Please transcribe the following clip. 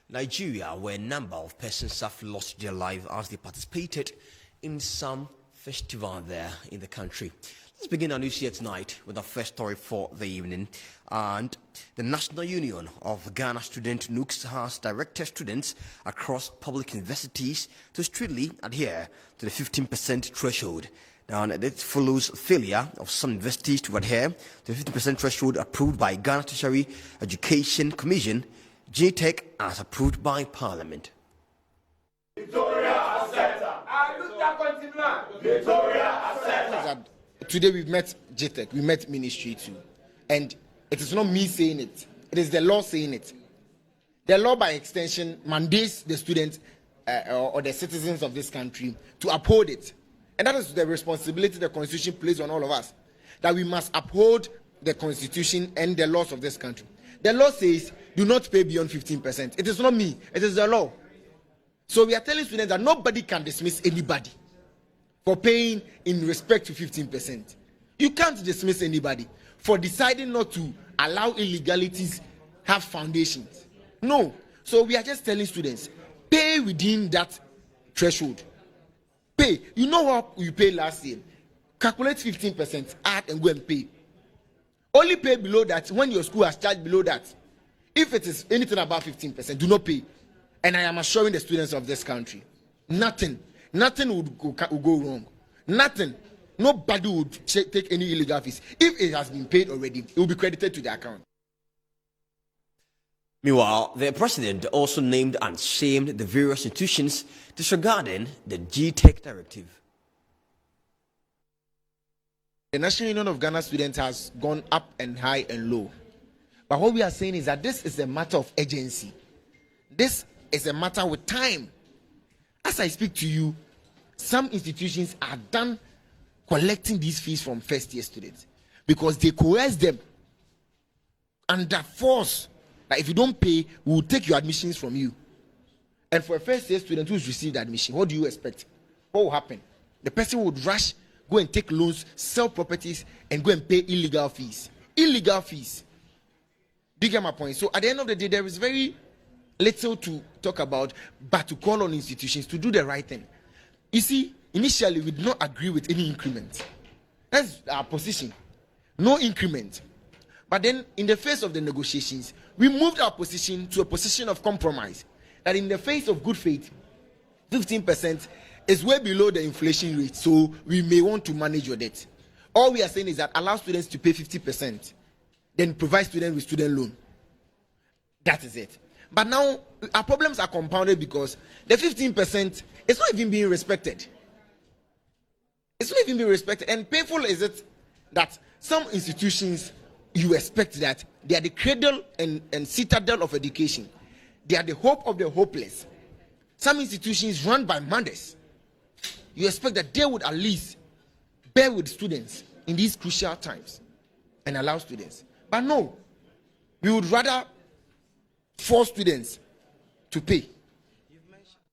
Nigeria, where a number of persons have lost their lives as they participated in some festival there in the country. Let's begin our news here tonight with our first story for the evening. And the National Union of Ghana Student NUGS has directed students across public universities to strictly adhere to the 15% threshold. Now, this follows failure of some universities to adhere to the 50% threshold approved by Ghana Tertiary Education Commission, GTEC, as approved by Parliament. Today we've met GTEC, we met Ministry too, and it is not me saying it, it is the law saying it. The law by extension mandates the students or the citizens of this country to uphold it. And that is the responsibility the Constitution places on all of us, that we must uphold the Constitution and the laws of this country. The law says do not pay beyond 15%. It is not me, it is the law. So we are telling students that nobody can dismiss anybody for paying in respect to 15%. You can't dismiss anybody for deciding not to allow illegalities have foundations. No. So we are just telling students, pay within that threshold. Pay. You know what you paid last year? Calculate 15%, add and go and pay. Only pay below that when your school has charged below that. If it is anything above 15%, do not pay. And I am assuring the students of this country, nothing would go wrong. Nothing. Nobody would take any illegal fees. If it has been paid already, it will be credited to the account. Meanwhile, the president also named and shamed the various institutions disregarding the GTEC directive. The National Union of Ghana Students has gone up and high and low. But what we are saying is that this is a matter of urgency. This is a matter with time. As I speak to you, some institutions are done collecting these fees from first-year students because they coerce them under force. That if you don't pay, we will take your admissions from you. And for a first-year student who's received admission, what do you expect? What will happen? The person would rush, go and take loans, sell properties, and go and pay illegal fees. Illegal fees. Do you get my point? So at the end of the day, there is very little to talk about, but to call on institutions to do the right thing. You see, initially we did not agree with any increment. That's our position. No increment. But then in the face of the negotiations, we moved our position to a position of compromise. That in the face of good faith, 15% is way below the inflation rate, so we may want to manage your debt. All we are saying is that allow students to pay 50%, then provide students with student loan. That is it. But now our problems are compounded because the 15% is not even being respected. It's not even being respected. And painful is it that some institutions, you expect that they are the cradle and citadel of education. They are the hope of the hopeless. Some institutions run by mothers. You expect that they would at least bear with students in these crucial times and allow students. But no, we would rather force students to pay.